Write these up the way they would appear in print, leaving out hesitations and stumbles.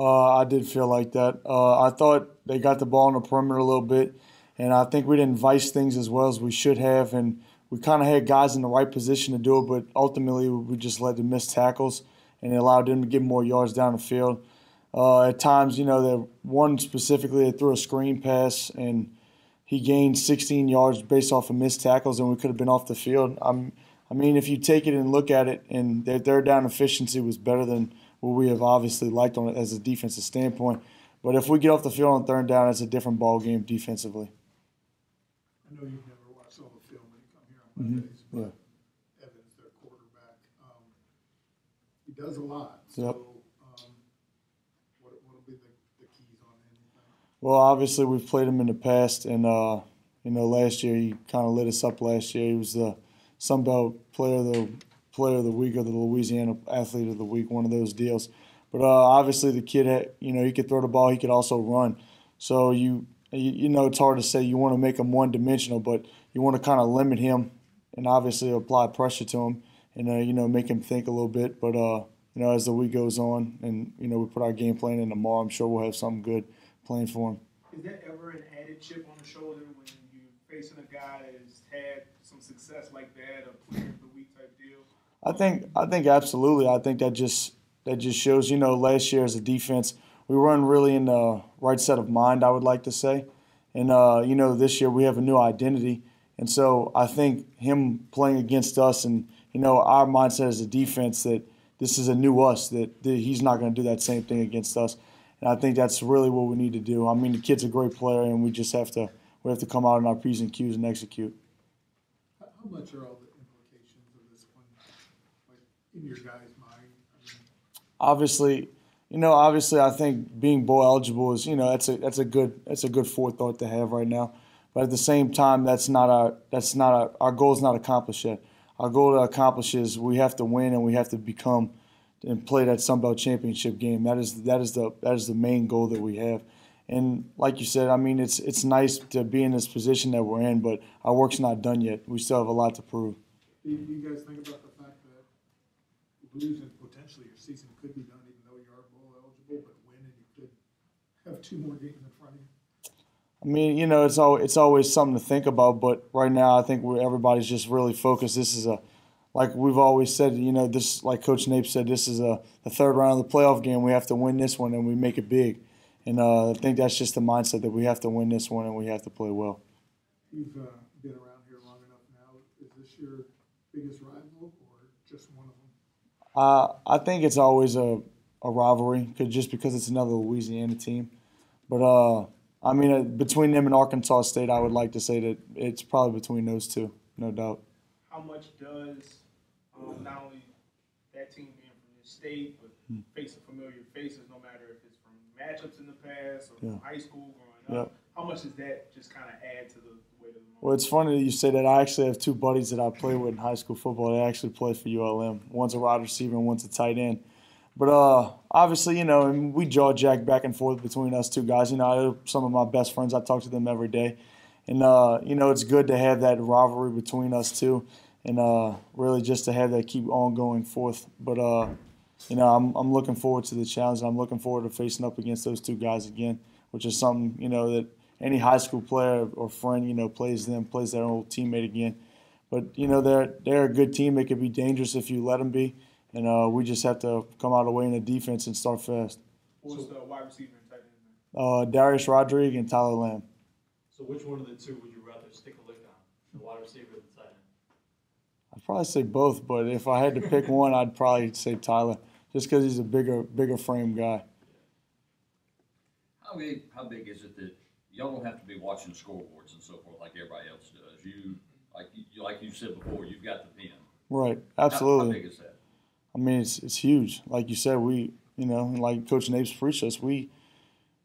I did feel like that. I thought they got the ball on the perimeter a little bit, and I think we didn't vice things as well as we should have. And we kind of had guys in the right position to do it, but ultimately we just led to missed tackles, and it allowed them to get more yards down the field. At times, the one specifically, they threw a screen pass, and he gained 16 yards based off of missed tackles, and we could have been off the field. I mean, if you take it and look at it, and their third down efficiency was better than what we have obviously liked on it as a defensive standpoint. But if we get off the field on third down, it's a different ball game defensively. I know you've never watched all the film when you come here on Mondays, but Yeah. Evans, their quarterback, he does a lot. Yep. So what will be the keys on him? Well, obviously we've played him in the past, and last year he kind of lit us up. Last year he was the Sun Belt Player of the Week or the Louisiana Athlete of the Week, one of those deals. But obviously the kid had, he could throw the ball, he could also run. So it's hard to say you want to make him one-dimensional, but you want to kind of limit him and obviously apply pressure to him and make him think a little bit. But as the week goes on and we put our game plan in tomorrow, I'm sure we'll have something good planned for him. Is that ever an added chip on the shoulder when you're facing a guy that has had some success like that, a Player of the Week type deal? I think absolutely. I think that just shows. Last year as a defense, we weren't really in the right set of mind, I would like to say, and this year we have a new identity, and so I think him playing against us and our mindset as a defense that this is a new us, that he's not going to do that same thing against us, and I think that's really what we need to do. I mean, the kid's a great player, and we just have to come out in our P's and Q's and execute. How much are all the implications of this one, like in your guys' mind? Obviously, I think being bowl eligible is, that's a good forethought to have right now. But at the same time, our goal is not accomplished yet. Our goal to accomplish is we have to win and we have to become and play that Sun Belt championship game. That is the main goal that we have. And like you said, I mean, it's nice to be in this position that we're in, but our work's not done yet. We still have a lot to prove. Do you guys think about the fact that losing potentially your season could be done even though you are bowl eligible, but winning you could have 2 more games in front of you? I mean, it's always something to think about, but right now I think everybody's just really focused. This is like we've always said, this, like Coach Nape said, this is the third round of the playoff game. We have to win this one and we make it big. And I think that's just the mindset that we have to win this one and we have to play well. You've been around here long enough now. Is this your biggest rival or just one of them? I think it's always a rivalry just because it's another Louisiana team. But, I mean, between them and Arkansas State, I would like to say that it's probably between those two, no doubt. How much does not only that team being from your state, but facing familiar faces, no matter if it's from matchups in the past or from high school growing up, how much does that just kind of add to the weight of the moment? Well, it's funny that you say that. I actually have 2 buddies that I played with in high school football. They actually play for ULM. One's a wide receiver and one's a tight end. But obviously, we jaw jack back and forth between us 2 guys. They're some of my best friends. I talk to them every day. And, it's good to have that rivalry between us 2 and really just to have that keep on going forth. But, I'm looking forward to the challenge, and I'm looking forward to facing up against those 2 guys again, which is something, that any high school player or friend, plays their old teammate again. But, they're a good team. They could be dangerous if you let them be. And we just have to come out of the way in the defense and start fast. Who's the wide receiver and tight end? Darius Rodriguez and Tyler Lamb. So which one of the 2 would you rather stick a lick on, the wide receiver or the tight end? I'd probably say both, but if I had to pick one, I'd probably say Tyler, just because he's a bigger frame guy. How big is it that y'all don't have to be watching scoreboards and so forth like everybody else does? Like you said before, you've got the pen. Right, absolutely. How big is that? I mean, it's huge. Like you said, like Coach Nape's preached us,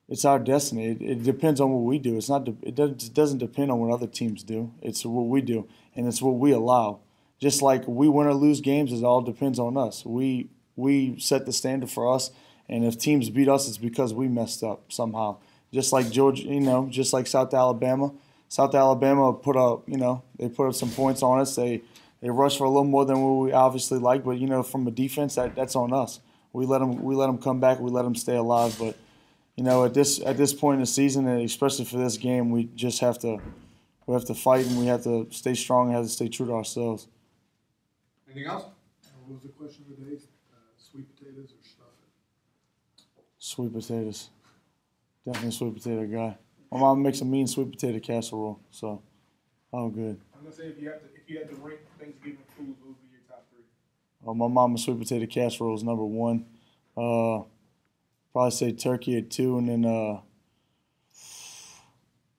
it's our destiny. It depends on what we do. It doesn't depend on what other teams do. It's what we do, and it's what we allow. Just like we win or lose games, it all depends on us. We set the standard for us, and if teams beat us, it's because we messed up somehow. Just like Georgia, just like South Alabama. South Alabama put up some points on us. They rushed for a little more than what we obviously like, but from a defense, that's on us. we let them come back. We let them stay alive. But you know, at this point in the season, and especially for this game, we just have to fight, and we have to stay strong and have to stay true to ourselves. Anything else? What was the question of the day? Sweet potatoes or stuffing? Sweet potatoes. Definitely a sweet potato guy. My mom makes a mean sweet potato casserole, so I'm good. I'm gonna say if you had to rank Thanksgiving foods, what would be your top three? My mama's sweet potato casserole is number one. Probably say turkey at two, and then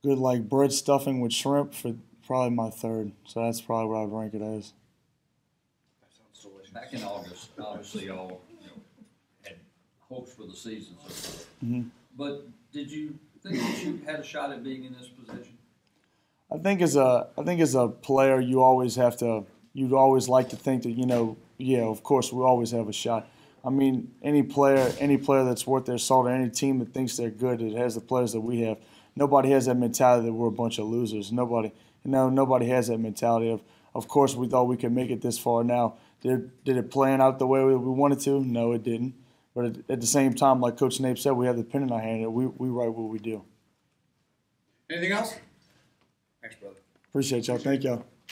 good like bread stuffing with shrimp for probably my third. So that's probably what I'd rank it as. That sounds delicious. Back in August, obviously y'all had hopes for the season so far. Mm-hmm. But did you think that you had a shot at being in this position? I think as a player, you'd always like to think that, yeah, of course we always have a shot. I mean, any player that's worth their salt, or any team that thinks they're good, that has the players that we have, nobody has that mentality that we're a bunch of losers. Nobody has that mentality of course we thought we could make it this far. Now, did it plan out the way we wanted to? No, it didn't. But at the same time, like Coach Nape said, we have the pen in our hand, and we write what we do. Anything else? Thanks, brother. Appreciate y'all. Thank y'all.